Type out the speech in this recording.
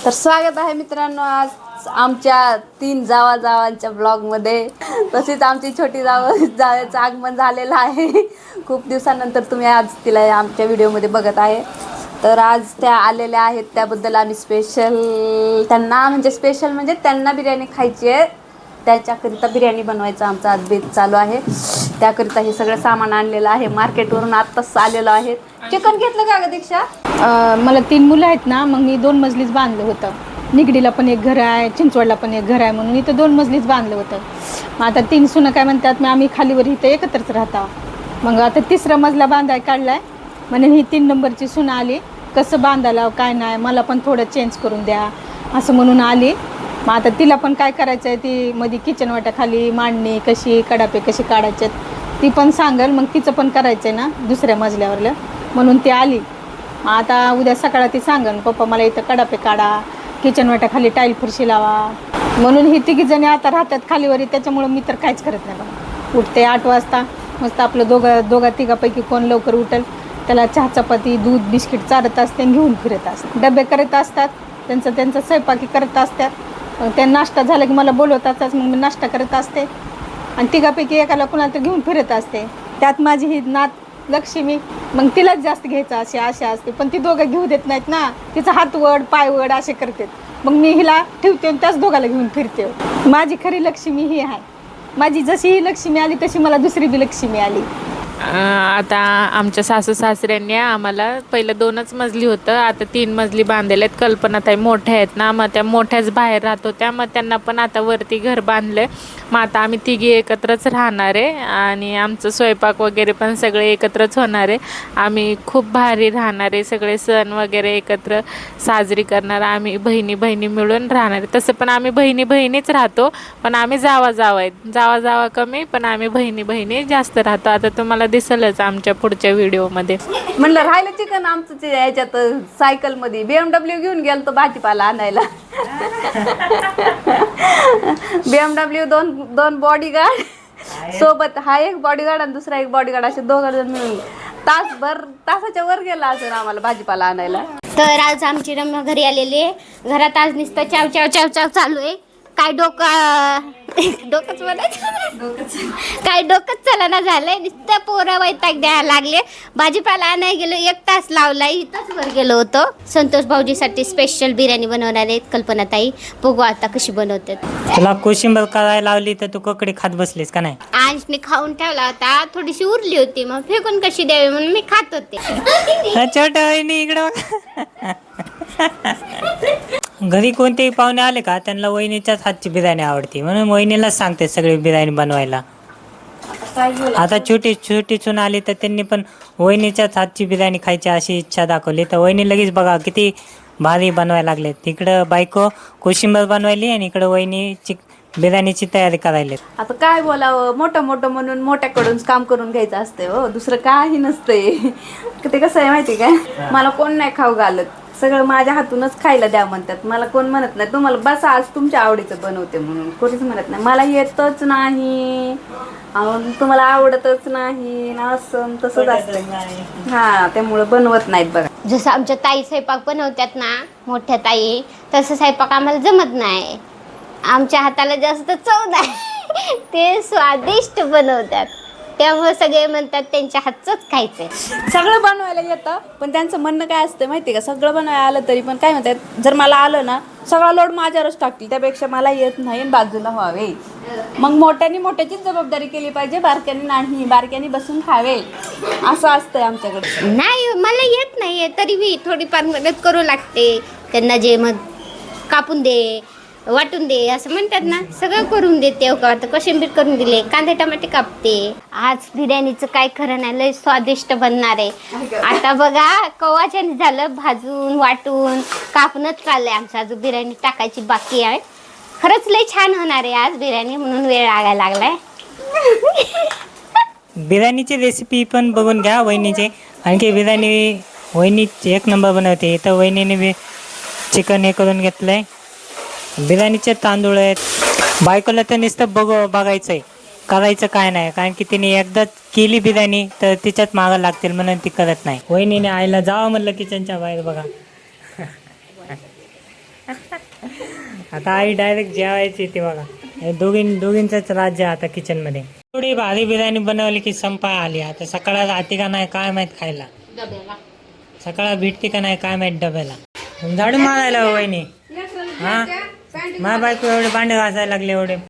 तर स्वागत आहे मित्रांनो आज आमच्या 3 जावांच्या ब्लॉगमध्ये. तसेच आमची छोटी जावेचं आगमन झालेलं आहे. खूप दिवसानंतर तुम्ही आज तिला आमच्या व्हिडिओमध्ये बघत आहे. तर आज त्या आलेल्या आहेत, त्याबद्दल आम्ही स्पेशल म्हणजे त्यांना बिर्याणी खायची आहे, त्याच्याकरिता बिर्याणी बनवायचा आमचा आज बेत चालू आहे. त्याकरिता हे सगळं सामान आणलेलं आहे, मार्केटवरून आत्ताच आलेलं आहे. चिकन घेतलं का ग दीक्षा? मला 3 मुलं आहेत ना, मग मी 2 मजलीच बांधलं होतं. निगडीला पण एक घर आहे, चिंचवडला पण एक घर आहे, म्हणून इथं 2 मजलीच बांधलं होतं. मग आता 3 सुनं काय म्हणतात, मग आम्ही खालीवर इथं एकत्रच राहता. मग आता 3रा मजला बांधाय काढलाय, म्हणून ही 3 नंबरची सून आली, कसं बांधायला काय नाही, मला पण थोडं चेंज करून द्या असं म्हणून आली. मग आता तिला पण काय करायचं आहे, ती मध्ये किचन वाट्याखाली मांडणी कशी, कडापे कशी काढायचे ती पण सांगेल. मग तिचं पण करायचं आहे ना 2ऱ्या मजल्यावरलं, म्हणून ती आली. आता उद्या सकाळी ती सांगेल, पप्पा मला इथं कडापे काढा, किचन वाट्याखाली टाईल फरशी लावा. म्हणून ही 3 जणी आता राहतात खालीवरी, त्याच्यामुळं मी तर काहीच करत नाही बघा. उठते 8 वाजता, मस्त आपलं दोघा तिघापैकी कोण लवकर उठेल त्याला चहा चपाती दूध बिस्किट चारत असते, घेऊन फिरत असते, डबे करत असतात, त्यांचा स्वयंपाकी करत असतात. मग त्या नाश्ता झाला की मला बोलवतातच, मग मी नाश्ता करत असते आणि तिघापैकी एकाला कुणाला तर घेऊन फिरत असते. त्यात माझी ही नात लक्ष्मी, मग तिलाच जास्त घ्यायचं अशी आशा असते, पण ती दोघं घेऊ देत नाहीत ना, तिचं हातवड पायवड असे करते. मग मी हिला ठेवते आणि त्याच दोघाला घेऊन फिरते. माझी खरी लक्ष्मी ही आहे. माझी जशी ही लक्ष्मी आली तशी मला दुसरी बी लक्ष्मी आली. आता आमच्या सासू सासऱ्यांनी आम्हाला पहिलं 2च मजली होतं, आता 3 मजली बांधलेले आहेत. कल्पनाताई मोठ्या आहेत ना, मग त्या मोठ्याच बाहेर राहत होत्या, मग त्यांना पण आता वरती घर बांधलं. मग आता आम्ही 3घी एकत्रच राहणार आहे आणि आमचं स्वयंपाक वगैरे पण सगळे एकत्रच होणार आहे. आम्ही खूप भारी राहणार आहे, सगळे सण वगैरे एकत्र साजरी करणार. आम्ही बहिणी मिळून राहणार आहे. तसं पण आम्ही बहिणीच राहतो, पण आम्ही जावा आहेत, जावा कमी, पण आम्ही बहिणी जास्त राहतो. आता तुम्हाला दिसलंच आमच्या पुढच्या व्हिडिओमध्ये. म्हणलं राहिलं चिकन आमचं याच्यात सायकलमध्ये BMW घेऊन गेलो भाजीपाला आणायला. BMW दोन बॉडीगार्ड सोबत, हा एक बॉडीगार्ड आणि दुसरा एक बॉडीगार्ड, असे 2 जण मिळून तासाच्या वर गेला असेल आम्हाला भाजीपाला आणायला. तर आज आमची रम्या घरी आलेली आहे. घरात आज नुसतं चाव चालू आहे. काय डोकंच चलना झालंय, नुसतं पोरं वैताग द्यायला लागले. भाजीपाला आणायला गेलो, 1 तास लावला, इथंच वर गेलो होतो. संतोष भाऊजीसाठी स्पेशल बिर्याणी बनवणार आहेत कल्पनाताई. बघू आता कशी बनवतात. तुला कोशिंबीर करायला लावली तर तू ककडी खात बसलीस का नाही? आजने खाऊन ठेवला होता, थोडीशी उरली होती, मग फेकून कशी द्यावी म्हणून मी खात होते. छोट्या वहिनी इकडं घरी कोणतेही पाहुणे आले का त्यांना वहिनीच्याच हातची बिर्याणी आवडते, म्हणून वहिनीलाच सांगते सगळी बिर्याणी बनवायला. आता छोटी सून आली तर त्यांनी पण वहिनीच्याच हातची बिर्याणी खायची अशी इच्छा दाखवली, तर वहिनी लगेच बघा किती भारी बनवायला लागले. तिकडं बायको कोशिंबीर बनवायली आणि इकडं वहिनी बिर्याणीची तयारी करायला. आता काय बोलावं, मोठं म्हणून मोठ्याकडून काम करून घ्यायचं असतं हो, दुसरं काही नसतंय. ते कसं आहे माहिती काय, मला कोण नाही खाऊ घालत, सगळं माझ्या हातूनच खायला द्या म्हणतात. मला कोण म्हणत नाही तुम्हाला बस आज तुमच्या आवडीचं बनवते म्हणून, कोणीच म्हणत नाही. मला येतच नाही, तुम्हाला आवडतच नाही ना, असं तसंच असतं. हा, त्यामुळं बनवत नाहीत बघा. जसं आमच्या ताई स्वयंपाक बनवतात ना, मोठ्या ताई, तसं स्वयंपाक आम्हाला जमत नाही. आमच्या हाताला जास्त चव नाही, ते स्वादिष्ट बनवतात, त्यामुळे सगळे म्हणतात त्यांच्या हातचंच खायचंय. सगळं बनवायला येतं, पण त्यांचं म्हणणं काय असतं माहिती का, सगळं बनवायला आलं तरी पण काय म्हणतात, जर मला आलं ना सगळा लोड माझ्यावरच टाकतील, त्यापेक्षा मला येत नाही बाजूला व्हावे. मग मोठ्याचीच जबाबदारी केली पाहिजे, बारक्यानी नाही, बारक्यानी बसून खावे, असं असतंय आमच्याकडे. नाही, मला येत नाही तरी मी थोडीफार मदत करू लागते त्यांना. जे मग कापून दे, वाटून दे असं म्हणतात ना, सगळं करून देते. आता कोशिंबीर करून दिले, कांदे टमाटे कापते. आज बिर्याणीचं काय खरं नाही, लय स्वादिष्ट बनणार आहे. आता बघा कवाच्याने झालं, भाजून वाटून कापणच चाललंय आमचं, अजून बिर्याणी टाकायची बाकी आहे. खरंच लय छान होणार आहे आज बिर्याणी, म्हणून वेळ लागायला लागलाय. बिर्याणीची रेसिपी पण बघून घ्या वहिनीचे. आणखी बिर्याणी वहिनी 1 नंबर बनवते. इथं वहिनीने चिकन हे करून घेतलंय, बिर्याणीचे तांदूळ आहेत. बायकोला तर नुसतं बघायचं आहे, करायचं काय नाही, कारण की तिने एकदा केली बिर्याणी तर तिच्यात मागं लागतील म्हणून ती करत नाही. वहिनीने आईला जावं म्हणलं किचनच्या बाहेर, बघा आता आई डायरेक्ट जेवायची ती बघा. हे दोघींचंच राज्य आता किचन मध्ये. थोडी भारी बिर्याणी बनवली की संपा आली. आता सकाळला राहते का नाही काय माहित खायला. सकाळला भेटते का नाही काय माहित डब्याला. झाडू मारायला वहिनी. हा माझ्या बायको एवढे भांडे घासायला लागले एवढे.